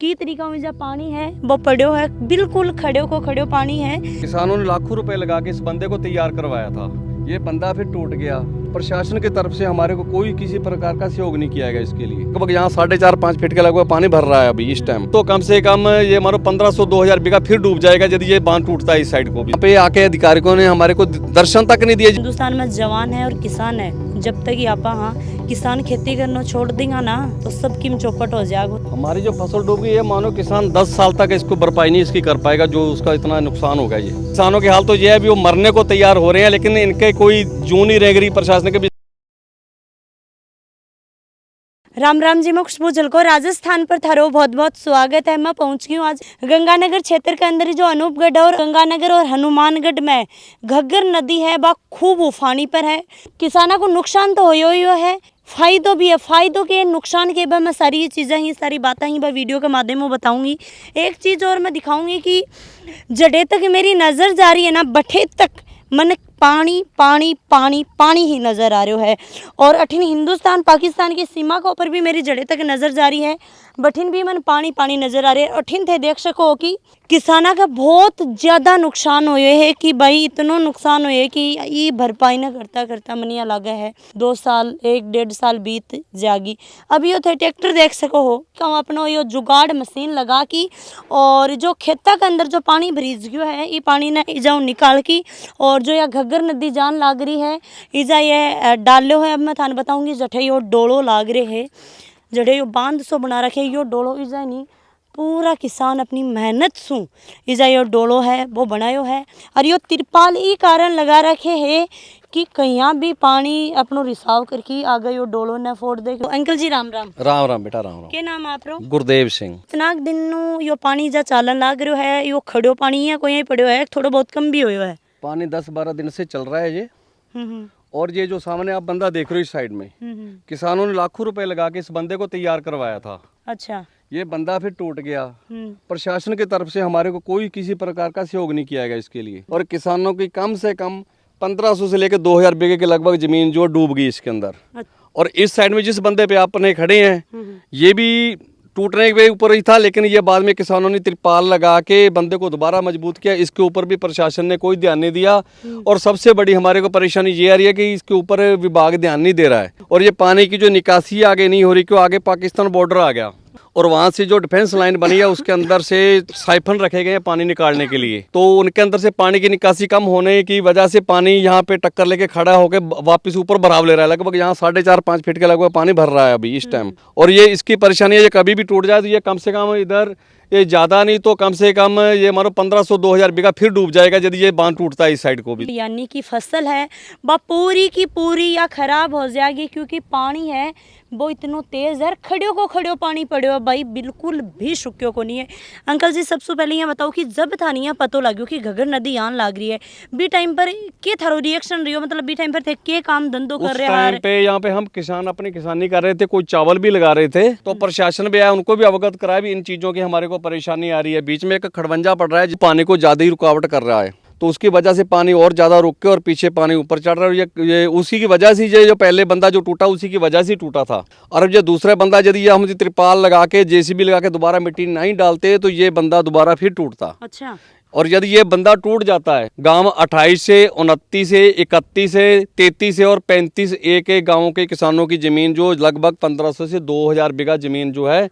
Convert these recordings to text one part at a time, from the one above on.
की तरीका में जब पानी है वो पड़ो है, बिल्कुल खड़ो पानी है। किसानों ने लाखों रुपए लगा के इस बंदे को तैयार करवाया था, ये बंदा फिर टूट गया। प्रशासन की तरफ से हमारे को कोई किसी प्रकार का सहयोग नहीं किया गया इसके लिए। लगभग यहाँ 4.5-5 फीट के लगभग पानी भर रहा है अभी इस टाइम। तो कम से कम ये मानो 1500-2000 बीघा फिर डूब जाएगा यदि ये बांध टूटता है इस साइड को भी। यहाँ पे आके अधिकारियों ने हमारे को दर्शन तक नहीं दिए। हिंदुस्तान में जवान है और किसान है, जब तक आप हाँ किसान खेती करना छोड़ देगा ना तो सब कीम चौपट हो जाएगा। हमारी जो फसल डूब गई है, मानो किसान 10 साल तक इसको भरपाई नहीं इसकी कर पाएगा, जो उसका इतना नुकसान होगा। ये किसानों के हाल तो ये है भी वो मरने को तैयार हो रहे हैं, लेकिन इनके कोई जून नहीं रह गई प्रशासन के भी। राम जी, मैं खुशबू झलको राजस्थान पर थारो बहुत बहुत स्वागत है। मैं पहुंच गई हूँ आज गंगानगर क्षेत्र के अंदर जो अनूपगढ़ और गंगानगर और हनुमानगढ़ में घग्गर नदी है वह खूब उफानी पर है। किसानों को नुकसान तो हो है, फायदों भी है। फायदों के नुकसान के बाद मैं सारी चीज़ें ही सारी बातें ही वीडियो के माध्यम में बताऊंगी। एक चीज़ और मैं दिखाऊंगी कि जड़े तक मेरी नज़र जा रही है ना, बठे तक मन पानी पानी पानी पानी ही नज़र आ रहा है। और अठिन हिंदुस्तान पाकिस्तान की सीमा के ऊपर भी मेरी जड़े तक नज़र जा रही है, बठिन भी मन पानी पानी नज़र आ रही है। अठिन थे देख सको कि किसाना का बहुत ज़्यादा नुकसान हुए है कि भाई इतना नुकसान हुए कि ये भरपाई न करता करता मनिया लगा है 2 साल 1-1.5 साल बीत जाएगी। अब यो थे ट्रैक्टर देख सको हो कि हम अपना यो जुगाड़ मशीन लगा की और जो खेता के अंदर जो पानी भरीज गयो है ये पानी ने इजाऊ निकाल की और जो यह घग्गर नदी जान लाग रही है इजा ये डालो है। अब मैं थाने बताऊंगी जठे यो डोलो लाग रहे है, जड़े यो बांध सो बना रखे यो डोलो इजा नहीं पूरा किसान अपनी मेहनत सु इजा यो डोलो है वो बनायो है। और यो तिरपाल ई कारण लगा रखे है कि कहीं भी पानी अपनो रिसाव करके आगे यो डोलो न फोड़ दे। अंकल जी राम राम। राम राम बेटा राम राम। के नाम आप रो? गुरदेव सिंह। इतना दिन यो पानी जा चालन लाग रहो है, यो खड़ो पानी है कोई पड़ो है, थोड़ा बहुत कम भी होयो है। पानी 10-12 दिन से चल रहा है ये। और ये जो सामने आप बंदा देख रहे हो इस साइड में, किसानों ने लाखों रुपए लगा के इस बंदे को तैयार करवाया था। अच्छा। ये बंदा फिर टूट गया। प्रशासन की तरफ से हमारे को कोई किसी प्रकार का सहयोग नहीं किया गया इसके लिए। और किसानों की कम से कम 1500 से लेकर 2000 बीघे के लगभग जमीन जो डूब गई इसके अंदर। और इस साइड में जिस बंदे पे आपने खड़े हैं ये भी टूटने के ऊपर ही था, लेकिन ये बाद में किसानों ने तिरपाल लगा के बंदे को दोबारा मजबूत किया। इसके ऊपर भी प्रशासन ने कोई ध्यान नहीं दिया। और सबसे बड़ी हमारे को परेशानी ये आ रही है कि इसके ऊपर विभाग ध्यान नहीं दे रहा है। और ये पानी की जो निकासी आगे नहीं हो रही, क्यों आगे पाकिस्तान बॉर्डर आ गया और वहाँ से जो डिफेंस लाइन बनी है उसके अंदर से साइफन रखे गए हैं पानी निकालने के लिए। तो उनके अंदर से पानी की निकासी कम होने की वजह से पानी यहाँ पे टक्कर लेके खड़ा होकर वापस ऊपर भराव ले रहा है। लगभग यहाँ 4.5-5 फीट के लगभग पानी भर रहा है अभी इस टाइम। और ये इसकी परेशानी है, ये कभी भी टूट जाए तो ये कम से कम इधर ये ज़्यादा नहीं तो कम से कम ये मानो 1500-2000 बीघा फिर डूब जाएगा यदि ये बांध टूटता है इस साइड को भी। यानी कि फसल है वह पूरी की पूरी या खराब हो जाएगी, क्योंकि पानी है वो इतना तेज है। खड़ो पानी पड़ो भाई, बिल्कुल भी शुक्यो को नहीं है। अंकल जी सबसे पहले ये बताओ कि जब थानिया पतो लग्यो कि घग्गर नदी आन लाग रही है, बी टाइम पर के थारो रिएक्शन रही हो, मतलब बी टाइम पर थे के काम धंधो कर रहे हैं? पे यहाँ पे हम किसान अपनी किसानी कर रहे थे, कोई चावल भी लगा रहे थे, तो प्रशासन भी आया, उनको भी अवगत कराया भी इन चीजों की हमारे को परेशानी आ रही है। बीच में एक खड़वंजा पड़ रहा है, पानी को ज्यादा ही रुकावट कर रहा है, तो उसकी वजह से पानी और ज़्यादा रुक के और पीछे पानी ऊपर चढ़ रहा है। ये उसी की वजह से ये जो पहले बंदा जो टूटा उसी की वजह से टूटा था। और अब ये दूसरा बंदा यदि ये हम त्रिपाल लगा के जेसीबी लगा के दोबारा मिट्टी नहीं डालते तो ये बंदा दोबारा फिर टूटता। अच्छा। और यदि ये बंदा टूट जाता है, गांव 28 से 29 से 31 से 33 से और 35 एक एक गाँवों के किसानों की ज़मीन जो लगभग 1500 से 2000 बीघा ज़मीन जो है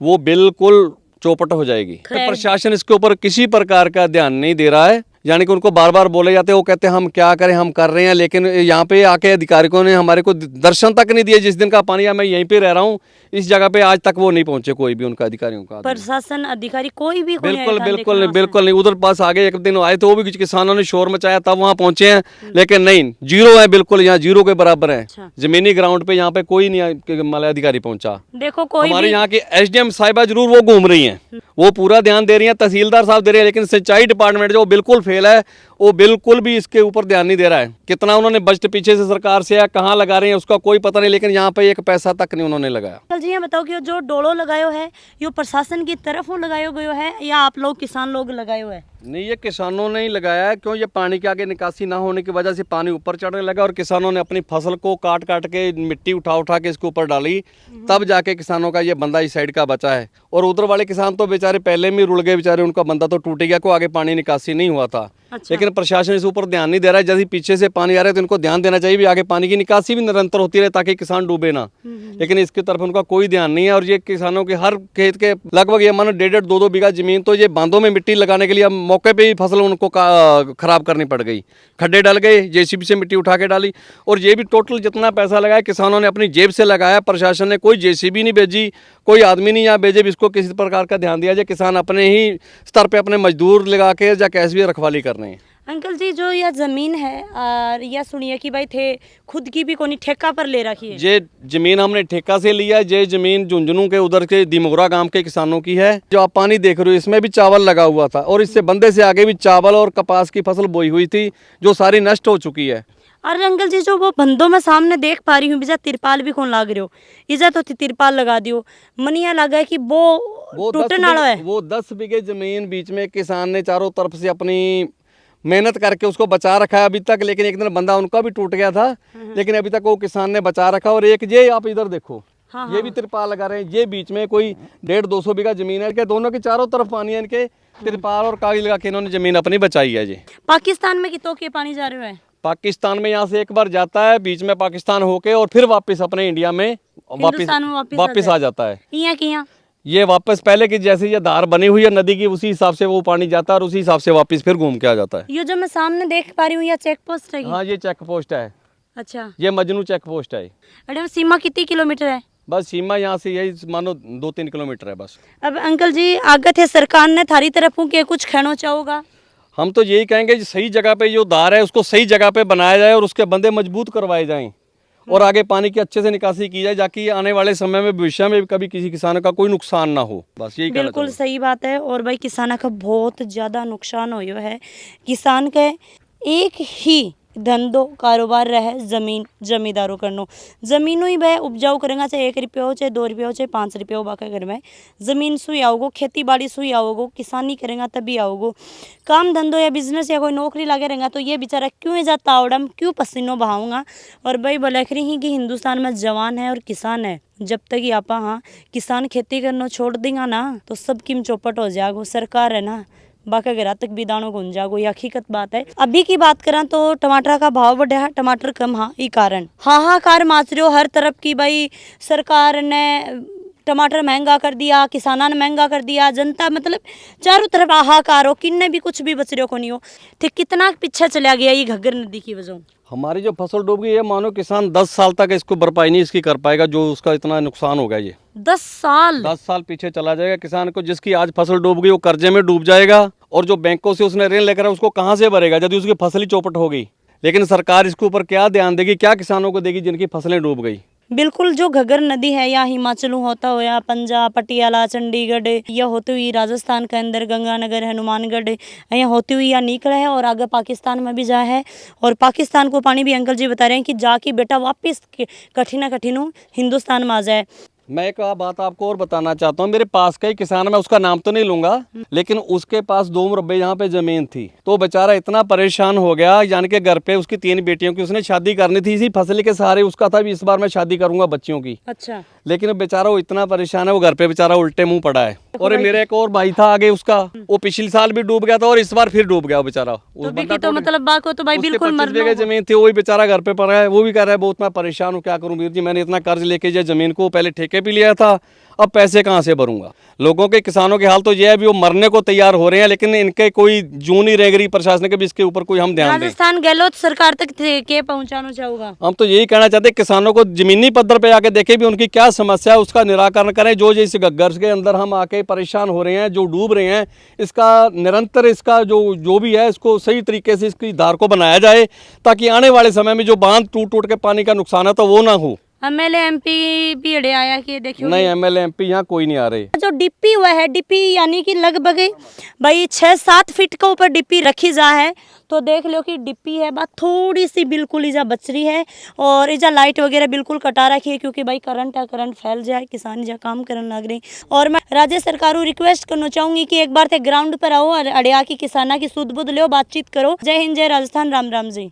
वो बिल्कुल चौपट हो जाएगी। प्रशासन इसके ऊपर किसी प्रकार का ध्यान नहीं दे रहा है, यानी कि उनको बार बार बोले जाते हैं, वो कहते हैं हम क्या करें हम कर रहे हैं, लेकिन यहाँ पे आके अधिकारियों ने हमारे को दर्शन तक नहीं दिए। जिस दिन का पानी है मैं यहीं पे रह रहा हूँ, इस जगह पे आज तक वो नहीं पहुंचे कोई भी उनका अधिकारियों का प्रशासन अधिकारी कोई भी बिल्कुल नहीं। उधर पास आगे एक दिन आए तो वो भी किसानों ने शोर मचाया तब वहाँ पहुंचे हैं, लेकिन नहीं, जीरो है, बिल्कुल यहाँ जीरो के बराबर है। जमीनी ग्राउंड पे यहाँ पे कोई नहीं अधिकारी पहुंचा। देखो कोई हमारे यहाँ की SDM साहिबा जरूर वो घूम रही है, वो पूरा ध्यान दे रही है, तहसीलदार साहब दे रहे हैं, लेकिन सिंचाई डिपार्टमेंट जो बिल्कुल फेल है, वो बिल्कुल भी इसके ऊपर ध्यान नहीं दे रहा है। कितना उन्होंने बजट पीछे से सरकार से या कहाँ लगा रहे हैं उसका कोई पता नहीं, लेकिन यहाँ पे एक पैसा तक नहीं उन्होंने लगाया। जी ये बताओ कि जो डोलो लगायो है यो प्रशासन की तरफ लगायो गयो है या आप लोग किसान लोग लगायो है? नहीं, ये किसानों ने ही लगाया है, क्यों? ये पानी के आगे निकासी ना होने की वजह से पानी ऊपर चढ़ने लगा और किसानों ने अपनी फसल को काट काट के मिट्टी उठा उठा के इसके ऊपर डाली, तब जाके किसानों का ये बंदा इस साइड का बचा है। और उधर वाले किसान तो बेचारे पहले में रुड़ गए, बेचारे उनका बंदा तो टूट गया, को आगे पानी निकासी नहीं हुआ था। अच्छा। लेकिन प्रशासन इस ऊपर ध्यान नहीं दे रहा है। जैसे पीछे से पानी आ रहा है तो इनको ध्यान देना चाहिए भी आगे पानी की निकासी भी निरंतर होती रहे ताकि किसान डूबे ना। लेकिन इसकी तरफ उनका कोई ध्यान नहीं है। और ये किसानों के हर खेत के लगभग ये मानो 1.5 2 बीघा जमीन तो ये बांधों में मिट्टी लगाने के लिए अब मौके पे ही फसल उनको खराब करनी पड़ गई। खड्डे डल गए, जेसीबी से मिट्टी उठा के डाली। और ये भी टोटल जितना पैसा लगाया किसानों ने अपनी जेब से लगाया। प्रशासन ने कोई जेसीबी नहीं भेजी, कोई आदमी नहीं यहाँ भेजे भी इसको किसी प्रकार का ध्यान दिया जाए। किसान अपने ही स्तर पे अपने मजदूर लगा के या कैसे भी रखवाली कर रहे हैं। अंकल जी, जो यह जमीन है और यह सुनिए कि भाई थे खुद की भी कोनी ठेका पर ले रखी है? ये जमीन हमने ठेका से लिया है। ये जमीन झुंझुनू के उधर के दिमोरा गांव के किसानों की है। जो आप पानी देख रहे हो इसमें भी चावल लगा हुआ था और इससे बंदे से आगे भी चावल और कपास की फसल बोई हुई थी जो सारी नष्ट हो चुकी है। और अंकल जी, जो वो बंदों में सामने देख पा रही हूँ, बिजा तिरपाल भी कौन लाग रहे हो? इजा तो तिरपाल लगा दियो, मनिया लगा है कि वो टूटने वाला है। वो 10 बीघे जमीन बीच में किसान ने चारों तरफ से अपनी मेहनत करके उसको बचा रखा है अभी तक। लेकिन एक दिन बंदा उनका भी टूट गया था, लेकिन अभी तक वो किसान ने बचा रखा। और एक ये आप इधर देखो, हाँ, ये भी तिरपाल लगा रहे हैं। ये बीच में कोई 1.5 200 बीघा जमीन है, इनके दोनों के चारों तरफ पानी है। इनके तिरपाल और कागज लगा के इन्होंने जमीन अपनी बचाई है। जी पाकिस्तान में कितों के पानी जा रहे हैं? पाकिस्तान में यहाँ से एक बार जाता है, बीच में पाकिस्तान होके और फिर वापस अपने इंडिया में वापस आ जाता है। यहाँ ये वापस पहले की जैसे ये धार बनी हुई है नदी की, उसी हिसाब से वो पानी जाता है और उसी हिसाब से वापस फिर घूम के आ जाता है। ये जो मैं सामने देख पा रही हूँ, यह चेक पोस्ट है? हाँ, ये चेक पोस्ट है। अच्छा, ये मजनू चेक पोस्ट है। मैडम सीमा कितनी किलोमीटर है? बस सीमा यहाँ से यही मानो 2-3 किलोमीटर है बस। अब अंकल जी, आगे थे सरकार ने थारी तरफ के कुछ कहना चाहोगा? हम तो यही कहेंगे कि सही जगह पे जो धार है उसको सही जगह पे बनाया जाए और उसके बंदे मजबूत करवाए जाएं और आगे पानी की अच्छे से निकासी की जाए, ताकि आने वाले समय में भविष्य में कभी किसी किसान का कोई नुकसान ना हो। बस यही कहना बिल्कुल चाहूँगा। सही बात है। और भाई किसान का बहुत ज़्यादा नुकसान हो है। किसान के एक ही धंधो कारोबार रहे जमीन जमींदारों करनो। जमीनों ही वह उपजाऊ करेंगे, चाहे 1 रुपया हो, चाहे 2 रुपया हो, चाहे 5 रुपया हो, बाका घर में जमीन सुई आओगो, खेती बाड़ी सुई आओगो, किसानी करेंगे तभी आओगो। काम धंधो या बिजनेस या कोई नौकरी लगे रहेगा तो ये बेचारा क्यों जाता आवड़म, क्यों पसीनो बहाऊंगा। और भाई बोलेखरी ही कि हिंदुस्तान में जवान है और किसान है। जब तक ही आपा हाँ किसान खेती करना छोड़ देंगे ना तो सब किम चौपट हो जाएगो। सरकार है ना बाका घरा तक भी दानों गुंज जागो, ये हकीकत बात है। अभी की बात करा तो टमाटर का भाव बढ़ा है, टमाटर कम हाँ ई कारण हाहाकार माच रहे हो हर तरफ की। भाई सरकार ने टमाटर महंगा कर दिया, किसाना ने महंगा कर दिया, जनता मतलब चारों तरफ हाहाकार हो, किन्ने भी कुछ भी बच रहे हो को नहीं हो। तो कितना पीछे चला गया ये घग्गर नदी की वजह? हमारी जो फसल डूब गई है, मानो किसान 10 साल तक इसको भरपाई नहीं इसकी कर पाएगा, जो उसका इतना नुकसान हो गया। ये 10 साल पीछे चला जाएगा किसान को। जिसकी आज फसल डूब गई वो कर्जे में डूब जाएगा और जो बैंकों से उसने ऋण लेकर उसको कहाँ से भरेगा यदि उसकी फसल ही चौपट हो गई। लेकिन सरकार इसके ऊपर क्या ध्यान देगी, क्या किसानों को देगी जिनकी फसलें डूब गई। बिल्कुल, जो घग्गर नदी है या हिमाचल होता हो या पंजाब पटियाला चंडीगढ़ या होती हुई राजस्थान के अंदर गंगानगर हनुमानगढ़ या होती हुई या निकला है और आगे पाकिस्तान में भी जा है। और पाकिस्तान को पानी भी अंकल जी बता रहे हैं कि जाके बेटा वापस कठिन हिंदुस्तान में आ जाए। मैं एक बात आपको और बताना चाहता हूँ। मेरे पास का ही किसान, मैं उसका नाम तो नहीं लूंगा, लेकिन उसके पास 2 मुरब्बे यहाँ पे जमीन थी। तो बेचारा इतना परेशान हो गया, यानी कि घर पे उसकी 3 बेटियों की उसने शादी करनी थी, इसी फसल के सहारे उसका था भी इस बार मैं शादी करूंगा बच्चियों की। अच्छा, लेकिन बेचारा वो इतना परेशान है, वो घर पे बेचारा उल्टे मुंह पड़ा है। और मेरे एक और भाई था आगे, उसका वो पिछले साल भी डूब गया था और इस बार फिर डूब गया बेचारा। तो मतलब बात को तो भाई बिल्कुल 25 बीघे जमीन थी, वो भी बेचारा घर पे पड़ा है। वो भी कह रहा है बहुत मैं परेशान हूँ, क्या करूँ वीर जी, मैंने इतना कर्ज लेके ये जमीन को पहले ठेके पे लिया था, अब पैसे कहाँ से भरूंगा। लोगों के किसानों के हाल तो ये है भी वो मरने को तैयार हो रहे हैं, लेकिन इनके कोई जून नहीं रह गई प्रशासन के भी इसके ऊपर कोई हम ध्यान दें। राजस्थान गहलोत सरकार तक के पहुंचाना चाहूंगा। हम तो यही कहना चाहते हैं किसानों को जमीनी पद्धर पे आके देखे भी उनकी क्या समस्या है, उसका निराकरण करें। जो इस घग्गर के अंदर हम आके परेशान हो रहे हैं, जो डूब रहे हैं, इसका निरंतर इसका जो भी है इसको सही तरीके से इसकी धार को बनाया जाए, ताकि आने वाले समय में जो बांध टूट टूट के पानी का नुकसान है तो वो ना हो। एमएलए एमपी भी अड़े आया कि देखियो नहीं, एमएलए एमपी यहाँ कोई नहीं आ रहे। जो डिप्पी हुआ है, डिप्पी यानी कि लगभग भाई 6-7 फीट के ऊपर डिप्पी रखी जा है, तो देख लो कि डिप्पी है बात थोड़ी सी बिल्कुल इजा बच रही है। और इजा लाइट वगैरह बिल्कुल कटा रखी है, क्योंकि भाई करंट है, करंट फैल जाए, किसान इजा काम करने लग रही। और मैं राज्य सरकार को रिक्वेस्ट करना चाहूंगी कि एक बार ते ग्राउंड पर आओ और अड़िया की किसाना की सुध बुध लो, बातचीत करो। जय हिंद, जय राजस्थान, राम राम जी।